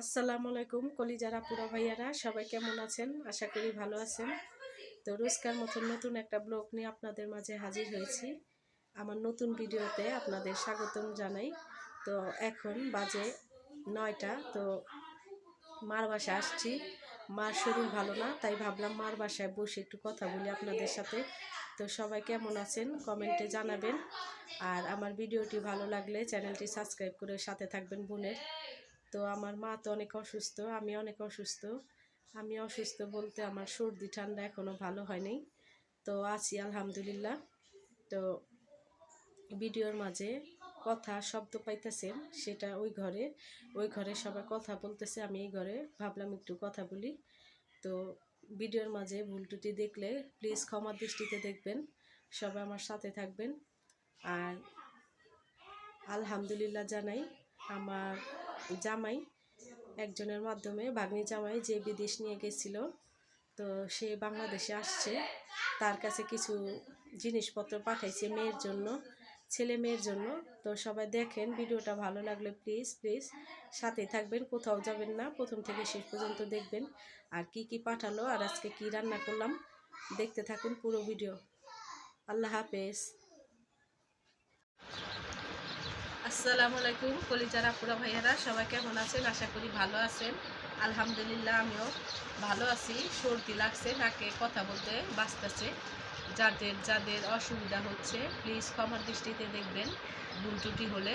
আসসালামু আলাইকুম কলিজার আপুরা ভাইয়ারা, সবাই কেমন আছেন? আশা করি ভালো আছেন। তো রোজকার মতন নতুন একটা ব্লগ নিয়ে আপনাদের মাঝে হাজির হয়েছি। আমার নতুন ভিডিওতে আপনাদের স্বাগতম জানাই। তো এখন বাজে 9টা। তো মার বাসায় আসছি। মার শরীর ভালো না, তাই ভাবলাম মার বাসায় বসে একটু কথা বলি আপনাদের সাথে। তো সবাই কেমন আছেন কমেন্টে জানাবেন। আর আমার ভিডিওটি ভালো লাগলে চ্যানেলটি সাবস্ক্রাইব করে সাথে থাকবেন বোনের। তো আমার মা তো অনেক অসুস্থ, আমি অনেক অসুস্থ। আমি অসুস্থ বলতে আমার সর্দি ঠান্ডা এখনও ভালো হয়নি। তো আছি আলহামদুলিল্লাহ। তো ভিডিওর মাঝে কথা শব্দ পাইতেছেন, সেটা ওই ঘরে সবাই কথা বলতেছে, আমি এই ঘরে ভাবলাম একটু কথা বলি। তো ভিডিওর মাঝে ভুল ত্রুটি দেখলে প্লিজ ক্ষমা দৃষ্টিতে দেখবেন, সবাই আমার সাথে থাকবেন। আর আলহামদুলিল্লাহ জানাই আমার জামাই একজনের মাধ্যমে, ভাগ্নি জামাই যে বিদেশ নিয়ে গেছিল, তো সে বাংলাদেশে আসছে। তার কাছে কিছু জিনিসপত্র পাঠাইছে মেয়ের জন্য, ছেলে মেয়ের জন্য। তো সবাই দেখেন, ভিডিওটা ভালো লাগলে প্লিজ প্লিজ সাথেই থাকবেন, কোথাও যাবেন না, প্রথম থেকে শেষ পর্যন্ত দেখবেন। আর কি কি পাঠালো আর আজকে কি রান্না করলাম দেখতে থাকুন পুরো ভিডিও। আল্লাহ হাফেজ। আসসালামু আলাইকুম কলিজার আপুরা ভাইয়ারা, সবাই কেমন আছেন? আশা করি ভালো আছেন। আলহামদুলিল্লাহ আমিও ভালো আছি। সর্দি লাগছে, নাকে কথা বলতে বাঁচতেছে। যাদের যাদের অসুবিধা হচ্ছে প্লিজ ক্ষমার দৃষ্টিতে দেখবেন ভুল ত্রুটি হলে,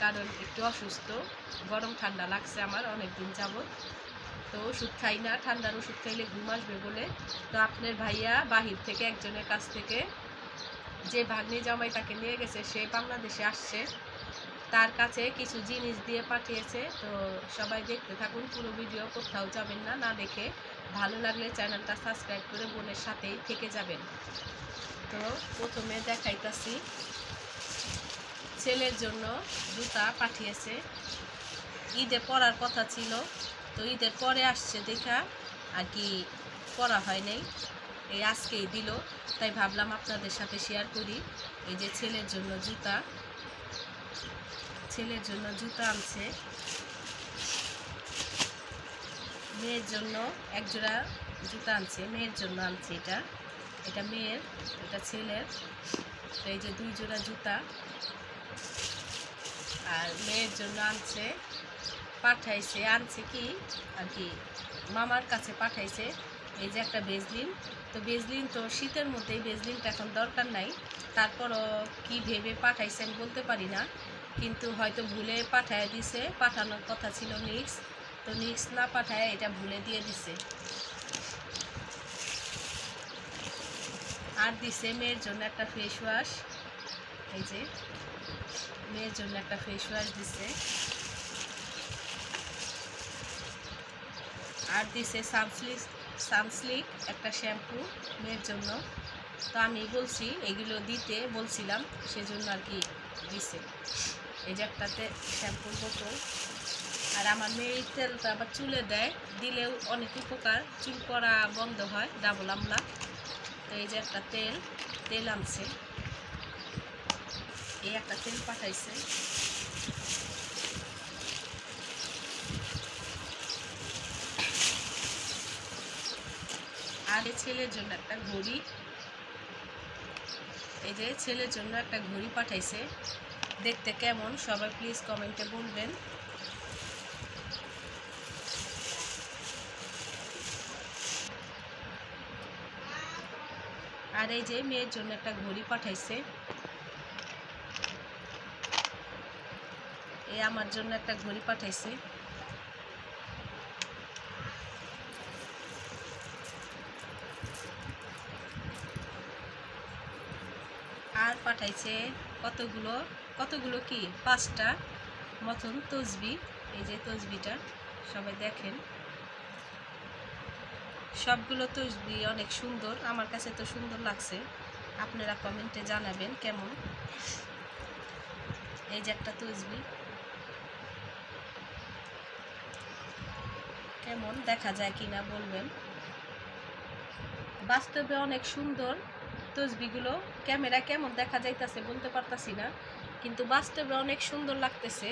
কারণ একটু অসুস্থ, গরম ঠান্ডা লাগছে আমার অনেক দিন যাবত। তো ওষুধ খাই না, ঠান্ডার ওষুধ খাইলে ঘুম আসবে বলে। তো আপনার ভাইয়া বাহির থেকে একজনের কাছ থেকে যে ভাগ্নি জামাই তাকে নিয়ে গেছে, সে বাংলাদেশে আসছে, তার কাছে কিছু জিনিস দিয়ে পাঠিয়েছে। তো সবাই দেখতে থাকুন পুরো ভিডিও, কোথাও যাবেন না, না দেখে। ভালো লাগলে চ্যানেলটা সাবস্ক্রাইব করে বোনের সাথেই থেকে যাবেন। তো প্রথমে দেখাইতাছি, ছেলের জন্য জুতা পাঠিয়েছে। ঈদে পরার কথা ছিল, তো ঈদের পরে আসছে দেখা আর কি পরা হয় নাই, এই আজকেই দিল। তাই ভাবলাম আপনাদের সাথে শেয়ার করি। এই যে ছেলের জন্য জুতা আনছে। মেয়ের জন্য একজোড়া জুতা আনছে, মেয়ের জন্য আনছে। এটা মেয়ের, এটা ছেলের। তো এই যে 2 জোড়া জুতা। আর মেয়ের জন্য আনছে কি আর কি মামার কাছে পাঠাইছে এই যে একটা বেজলিন। তো বেজলিন তো শীতের মধ্যেই, বেজলিনটা এখন দরকার নাই, তারপরও কি ভেবে পাঠাইছে আমি বলতে পারি না, কিন্তু হয়তো ভুলে পাঠায় দিছে। পাঠানোর কথা ছিল নিক্স, তো নিক্স না পাঠায় এটা ভুলে দিয়ে দিছে। আর দিছে মেয়ের জন্য একটা ফেস ওয়াশ। এই যে মেয়ের জন্য একটা ফেস ওয়াশ দিছে। আর দিছে সানসিল্ক একটা শ্যাম্পু মেয়ের জন্য। তো আমি বলছি এগুলো দিতে বলছিলাম, সেজন্য আর কি দিছে। এই যে একটাতে শ্যাম্পুর বোতল। আর আমার মেয়ে এই তেলটা আবার চুলে দেয়, দিলেও অনেক উপকার, চুল পড়া বন্ধ হয়, ডাবল আমলা। তো এই যে একটা তেল আনছে, এই একটা তেল পাঠাইছে। আর ছেলের জন্য একটা ঘড়ি, এই যে ছেলের জন্য একটা ঘড়ি পাঠাইছে। দেখতে কেমন সবাই প্লিজ কমেন্টে বলবেন। আর এই যে মেয়ের জন্য একটা ঘড়ি পাঠাইছে। এই আমার জন্য একটা ঘড়ি পাঠাইছে। আর পাঠাইছে কতগুলো কি 5টা মতন তসবি। এই যে তসবিটা সবাই দেখেন, সবগুলো তসবি অনেক সুন্দর, আমার কাছে তো সুন্দর লাগছে, আপনারা কমেন্টে জানাবেন কেমন। এই যে একটা তসবি, কেমন দেখা যায় কিনা বলবেন। বাস্তবে অনেক সুন্দর তসবিগুলো, ক্যামেরা কেমন দেখা যাইতেছে বলতে পারতাছি না, কিন্তু বাস্তবে অনেক সুন্দর লাগতেছে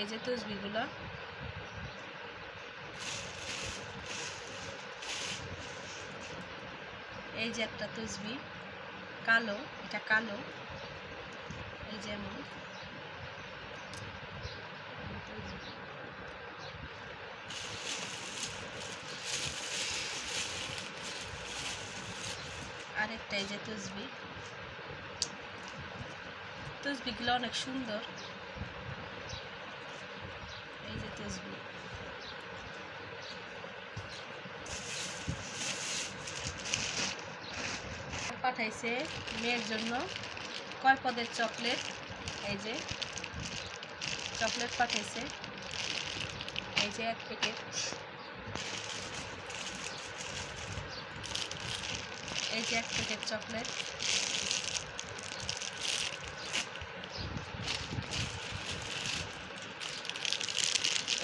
এই যে তসবিগুলো। এই যে একটা তসবি কালো, এটা কালো, এই যেমন আরেকটা এই যে তসবিগুলো অনেক সুন্দর। এই যে তসবি পাঠাইছে মেয়ের জন্য কয় পদের চকলেট, এই যে চকলেট পাঠাইছে, এই যে 1 প্যাকেট, এই যে 1 প্যাকেট চকলেট,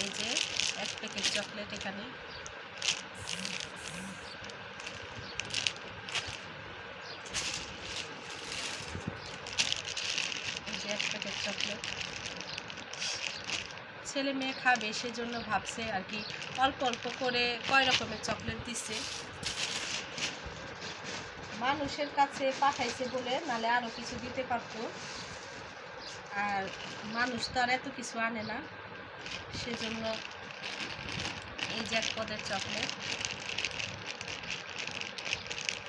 এই যে 1 প্যাকেট চকলেট এখানে, এই যে 1 প্যাকেট চকলেট। ছেলে মেয়ে খাবে সেজন্য ভাবছে আর কি অল্প অল্প করে কয় রকমের চকলেট দিচ্ছে। মানুষের কাছে পাঠাইছে বলে, নালে আরও কিছু দিতে পারতো, আর মানুষ তো আর এত কিছু আনে না, সেজন্য এই যে 1 পদের চকলেট।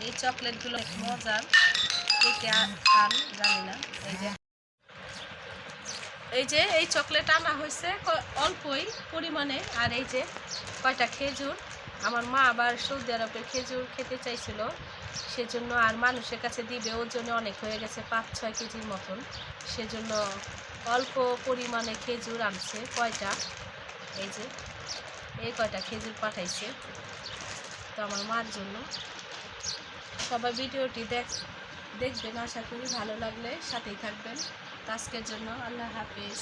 এই চকলেটগুলো মজার, কে কে খান জানি না। এই যে এই চকলেট আনা হয়েছে অল্পই পরিমাণে, আর এই যে কয়টা খেজুর। আমার মা আবার সৌদি আরবের খেজুর খেতে চাইছিল, সেজন্য আর মানুষের কাছে দিবে, ওর জন্য অনেক হয়ে গেছে 5-6 কেজির মতন, সেজন্য অল্প পরিমাণে খেজুর আনছে। কয়টা, এই যে এই কয়টা খেজুর পাঠাইছে তো আমার মার জন্য। সবাই ভিডিওটি দেখবেন, আশা করি ভালো লাগলে সাথেই থাকবেন। আজকের জন্য আল্লাহ হাফেজ।